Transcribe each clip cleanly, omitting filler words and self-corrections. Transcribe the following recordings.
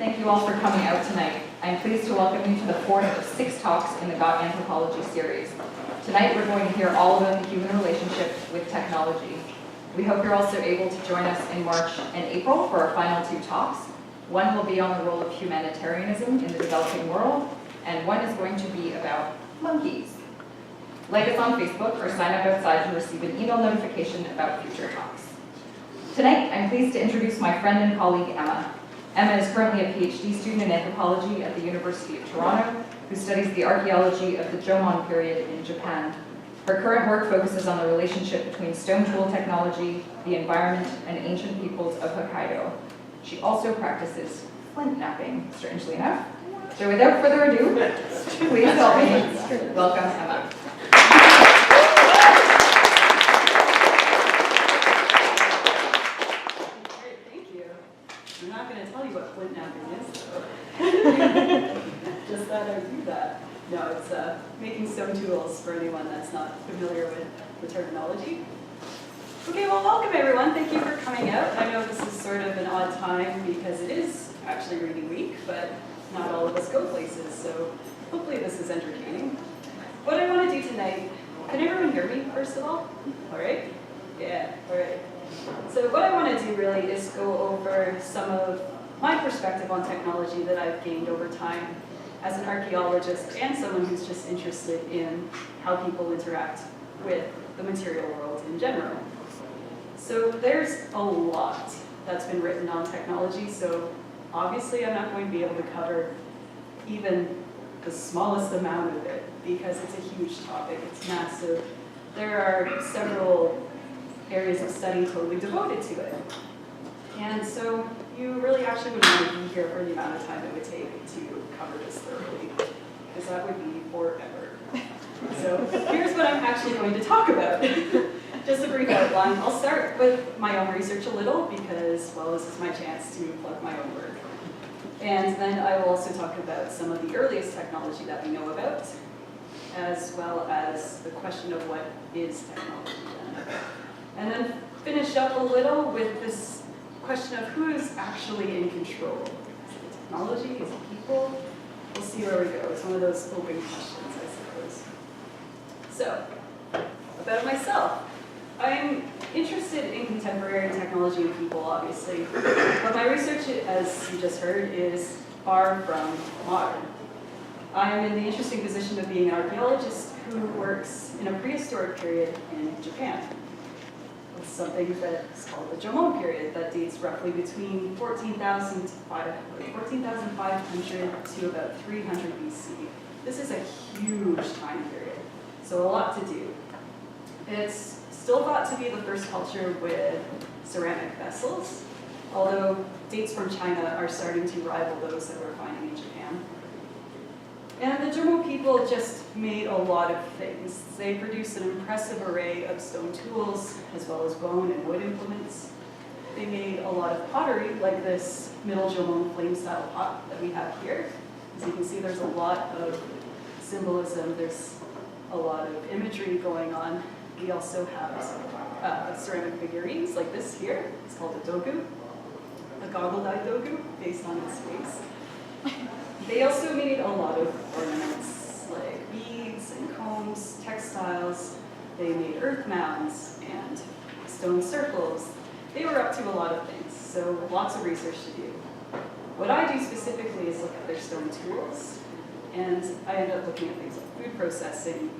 Thank you all for coming out tonight. I'm pleased to welcome you to the fourth of 6 talks in the Got Anthropology series. Tonight we're going to hear all about the human relationship with technology. We hope you're also able to join us in March and April for our final 2 talks. One will be on the role of humanitarianism in the developing world, and one is going to be about monkeys. Like us on Facebook or sign up outside to receive an email notification about future talks. Tonight, I'm pleased to introduce my friend and colleague, Emma. Emma is currently a PhD student in anthropology at the University of Toronto, who studies the archaeology of the Jomon Period in Japan. Her current work focuses on the relationship between stone tool technology, the environment, and ancient peoples of Hokkaido. She also practices flint knapping, strangely enough. So without further ado, please help me welcome Emma. I'm not going to tell you what flint knapping is, though. Just that I do that. No, it's making stone tools for anyone that's not familiar with the terminology. Okay, well, welcome everyone. Thank you for coming out. I know this is sort of an odd time because it is actually reading week, but not all of us go places, so hopefully this is entertaining. What I want to do tonight, can everyone hear me, first of all? All right? Yeah, all right. So what I want to do really is go over some of my perspective on technology that I've gained over time as an archaeologist and someone who's just interested in how people interact with the material world in general. So there's a lot that's been written on technology, so obviously I'm not going to be able to cover even the smallest amount of it because it's a huge topic, it's massive. There are several areas of study totally devoted to it. And so you really actually would want to be here for the amount of time it would take to cover this thoroughly, because that would be forever. So here's what I'm actually going to talk about. Just a brief outline. I'll start with my own research a little because, well, this is my chance to plug my own work. And then I will also talk about some of the earliest technology that we know about, as well as the question of what is technology then. And then finish up a little with this question of who is actually in control. Is it technology? Is it people? We'll see where we go. It's one of those open questions, I suppose. So, about myself. I'm interested in contemporary technology and people, obviously. But my research, as you just heard, is far from modern. I am in the interesting position of being an archaeologist who works in a prehistoric period in Japan. It's something that's called the Jomon Period that dates roughly between 14,500 to about 300 BC. This is a huge time period, so a lot to do. It's still thought to be the first culture with ceramic vessels, although dates from China are starting to rival those that we're finding in Japan. And the Jomon people just made a lot of things. They produced an impressive array of stone tools, as well as bone and wood implements. They made a lot of pottery, like this middle Jomon flame-style pot that we have here. As you can see, there's a lot of symbolism. There's a lot of imagery going on. We also have ceramic figurines, like this here. It's called a dogu, a goggle-eyed dogu, based on its face. They also made a lot of ornaments, like beads and combs, textiles. They made earth mounds and stone circles. They were up to a lot of things, so lots of research to do. What I do specifically is look at their stone tools, and I end up looking at things like food processing,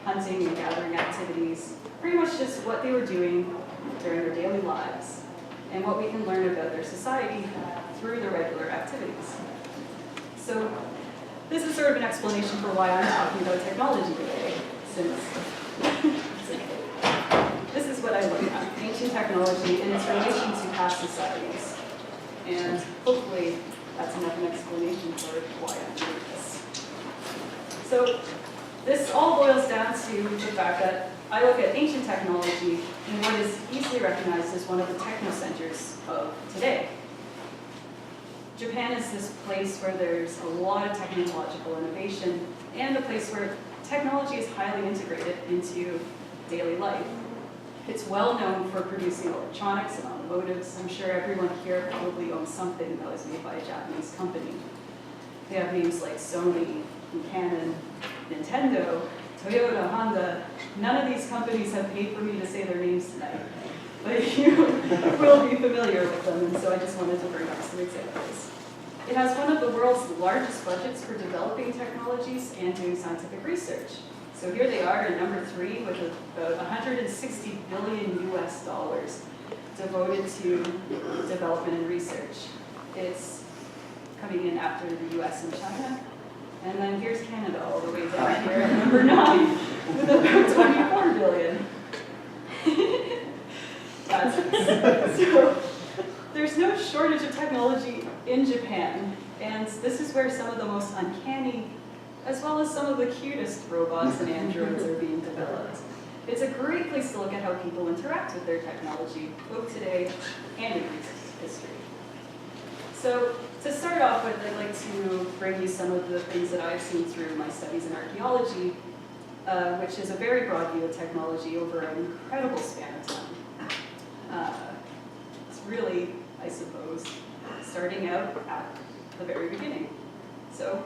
hunting and gathering activities, pretty much just what they were doing during their daily lives, and what we can learn about their society through their regular activities. So this is sort of an explanation for why I'm talking about technology today, since this is what I look at, ancient technology and its relation to past societies. And hopefully that's enough an explanation for why I'm doing this. So this all boils down to the fact that I look at ancient technology in what is easily recognized as one of the techno-centers of today. Japan is this place where there's a lot of technological innovation and a place where technology is highly integrated into daily life. It's well known for producing electronics and automotives. I'm sure everyone here probably owns something that was made by a Japanese company. They have names like Sony, Canon, Nintendo, Toyota, Honda. None of these companies have paid for me to say their names tonight, but you will be familiar with them, and so I just wanted to bring up some examples. It has one of the world's largest budgets for developing technologies and doing scientific research. So here they are at number 3 with about 160 billion US dollars devoted to development and research. It's coming in after the US and China. And then here's Canada all the way down here at number 9 with about 24 billion. So there's no shortage of technology in Japan, and this is where some of the most uncanny, as well as some of the cutest robots and androids are being developed. It's a great place to look at how people interact with their technology, both today and in recent history. So to start off with, I'd like to bring you some of the things that I've seen through my studies in archaeology, which is a very broad view of technology over an incredible span of time. It's really, I suppose, starting out at the very beginning. So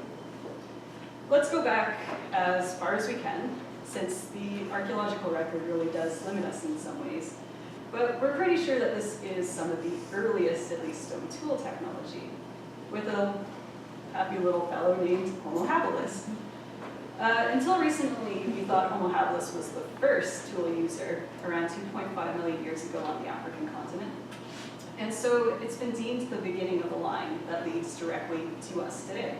let's go back as far as we can, since the archaeological record really does limit us in some ways. But we're pretty sure that this is some of the earliest, at least, stone tool technology, with a happy little fellow named Homo habilis. Until recently, we thought Homo habilis was the first tool user around 2.5 million years ago on the African continent. And so it's been deemed the beginning of the line that leads directly to us today.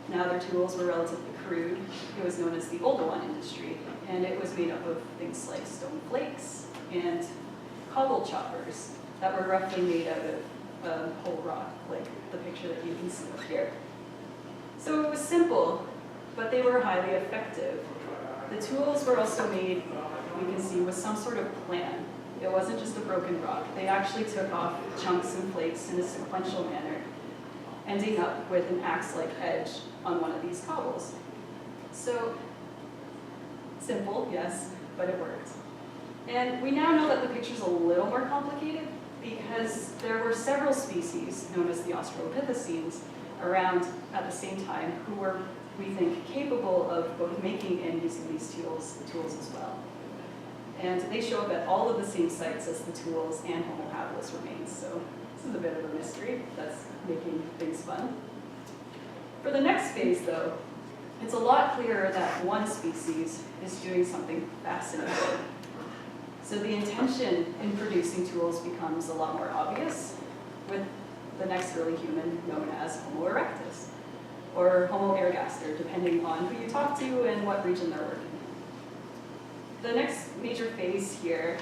Now their tools were relatively crude. It was known as the older one industry, and it was made up of things like stone flakes and cobble choppers that were roughly made out of whole rock, like the picture that you can see up here. So it was simple, but they were highly effective. The tools were also made, you can see, with some sort of plan. It wasn't just a broken rock. They actually took off chunks and flakes in a sequential manner, ending up with an axe-like edge on one of these cobbles. So, simple, yes, but it worked. And we now know that the picture's a little more complicated because there were several species, known as the Australopithecines, around at the same time who were, we think, capable of both making and using these tools as well. And they show up at all of the same sites as the tools and Homo habilis remains, so this is a bit of a mystery that's making things fun. For the next phase, though, it's a lot clearer that one species is doing something fascinating. So the intention in producing tools becomes a lot more obvious with the next early human known as Homo erectus, or Homo ergaster, depending on who you talk to and what region they're working in. The next major phase here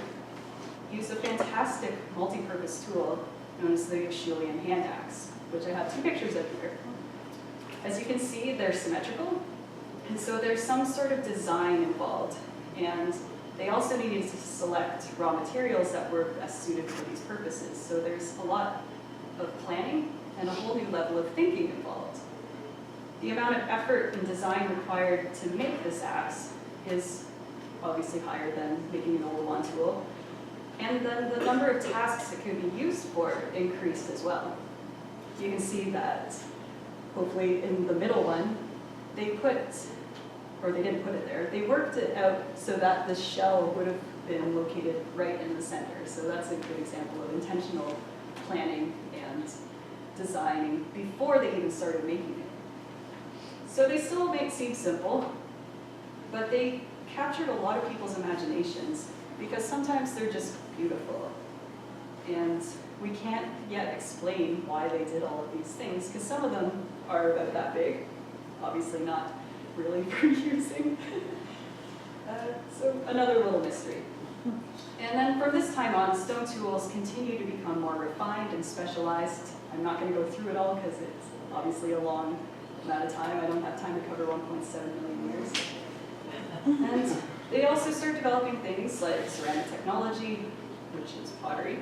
used a fantastic multi-purpose tool known as the Acheulean hand axe, which I have 2 pictures of here. As you can see, they're symmetrical, and so there's some sort of design involved, and they also needed to select raw materials that were best suited for these purposes, so there's a lot of planning and a whole new level of thinking involved. The amount of effort and design required to make this axe is obviously higher than making an old one tool, and then the number of tasks it could be used for increased as well. You can see that, hopefully in the middle one, they didn't put it there, they worked it out so that the shell would have been located right in the center. So that's a good example of intentional planning and designing before they even started making it. So they still may seem simple, but they captured a lot of people's imaginations because sometimes they're just beautiful. And we can't yet explain why they did all of these things because some of them are about that big, obviously not really for using. So another little mystery. And then from this time on, stone tools continue to become more refined and specialized. I'm not going to go through it all because it's obviously a long amount of time. I don't have time to cover 1.7 million years. And they also start developing things like ceramic technology, which is pottery,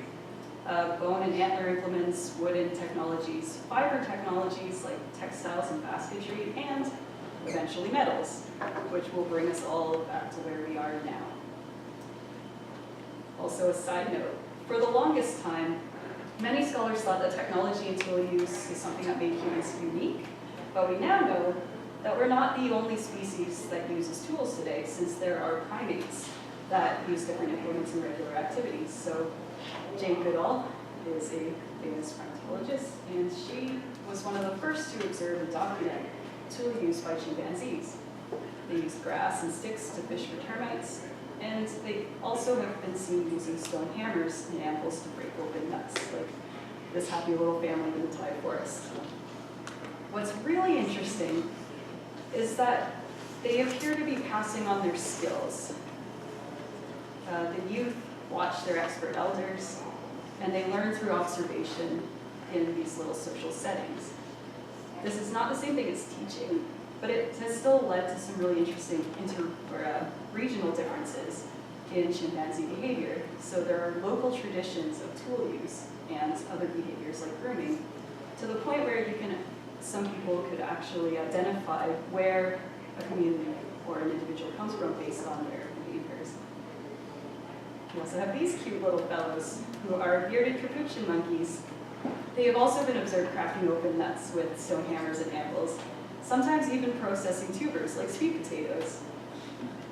bone and antler implements, wooden technologies, fiber technologies like textiles and basketry, and eventually metals, which will bring us all back to where we are now. Also, a side note, for the longest time, many scholars thought that technology and tool use is something that made humans unique, but we now know that we're not the only species that uses tools today, since there are primates that use different implements in regular activities. So Jane Goodall is a famous primatologist, and she was one of the first to observe and document tool use by chimpanzees. They use grass and sticks to fish for termites, and they also have been seen using stone hammers and anvils to break open nuts, like this happy little family in the Thai forest. What's really interesting is that they appear to be passing on their skills. The youth watch their expert elders, and they learn through observation in these little social settings. This is not the same thing as teaching, but it has still led to some really interesting regional differences in chimpanzee behavior. So there are local traditions of tool use and other behaviors like grooming, to the point where some people could actually identify where a community or an individual comes from based on their behaviors. We also have these cute little fellows who are bearded capuchin monkeys. They have also been observed cracking open nuts with stone hammers and anvils, sometimes even processing tubers like sweet potatoes.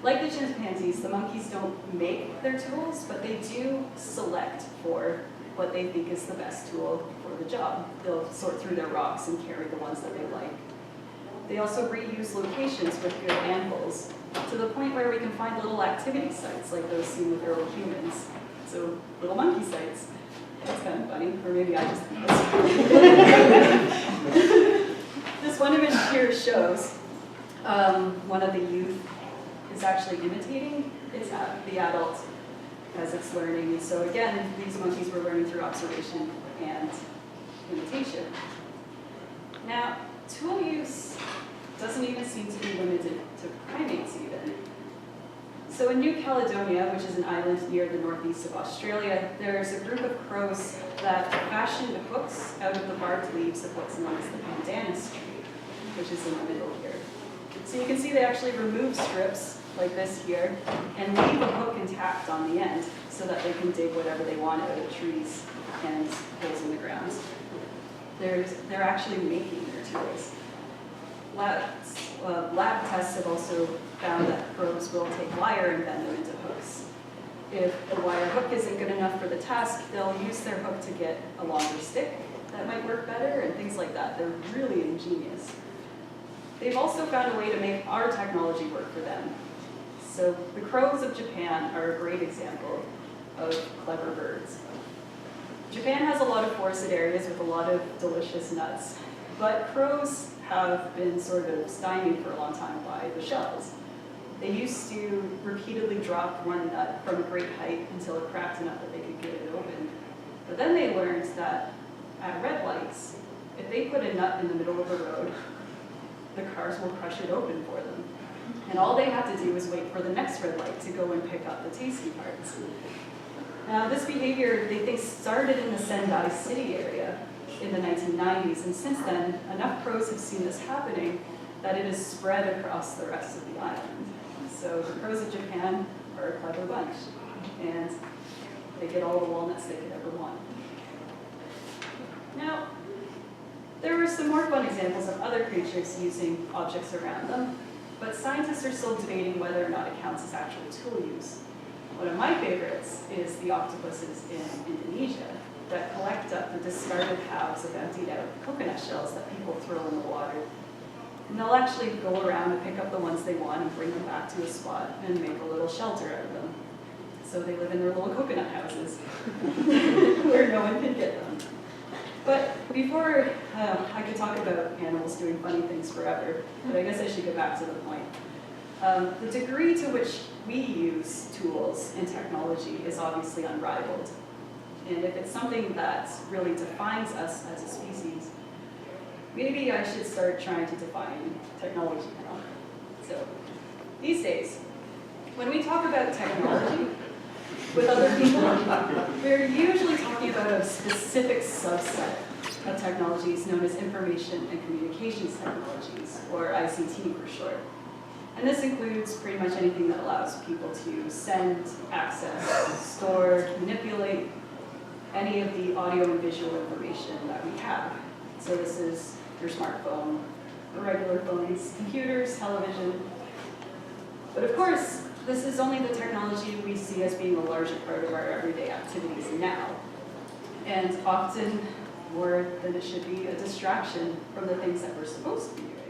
Like the chimpanzees, the monkeys don't make their tools, but they do select for what they think is the best tool for the job. They'll sort through their rocks and carry the ones that they like. They also reuse locations with good anvils, to the point where we can find little activity sites like those seen with early humans. So little monkey sites. That's kind of funny, or maybe I just think this. This one image here shows one of the youth is actually imitating the adult as it's learning. And so again, these monkeys were learning through observation and imitation. Now, tool use doesn't even seem to be limited to primates even. So in New Caledonia, which is an island near the northeast of Australia, there's a group of crows that fashioned hooks out of the barbed leaves of what's known as the pandanus tree, which is in the middle here. So you can see they actually remove strips like this here and leave a hook intact on the end so that they can dig whatever they want out of trees and holes in the ground. They're actually making their tools. Lab tests have also found that crows will take wire and bend them into hooks. If the wire hook isn't good enough for the task, they'll use their hook to get a longer stick that might work better and things like that. They're really ingenious. They've also found a way to make our technology work for them. So the crows of Japan are a great example of clever birds. Japan has a lot of forested areas with a lot of delicious nuts, but crows have been sort of stymied for a long time by the shells. They used to repeatedly drop one nut from a great height until it cracked enough that they could get it open. But then they learned that at red lights, if they put a nut in the middle of the road, the cars will crush it open for them. And all they have to do is wait for the next red light to go and pick up the tasty parts. Now, this behavior, they think, started in the Sendai city area in the 1990s, and since then, enough crows have seen this happening that it has spread across the rest of the island. So the crows of Japan are a clever bunch, and they get all the walnuts they could ever want. Now, there are some more fun examples of other creatures using objects around them, but scientists are still debating whether or not it counts as actual tool use. One of my favorites is the octopuses in Indonesia that collect up the discarded halves of emptied out coconut shells that people throw in the water. And they'll actually go around and pick up the ones they want and bring them back to a spot and make a little shelter out of them. So they live in their little coconut houses where no one can get them. But before I could talk about animals doing funny things forever, but I guess I should get back to the point. The degree to which we use tools and technology is obviously unrivaled. And if it's something that really defines us as a species, maybe I should start trying to define technology now. So these days, when we talk about technology with other people, we're usually talking about a specific subset of technologies known as information and communications technologies, or ICT for short. And this includes pretty much anything that allows people to send, access, store, manipulate any of the audio and visual information that we have. So this is your smartphone, your regular phones, computers, television. But of course, this is only the technology we see as being a larger part of our everyday activities now. And often, more than it should be, a distraction from the things that we're supposed to be doing.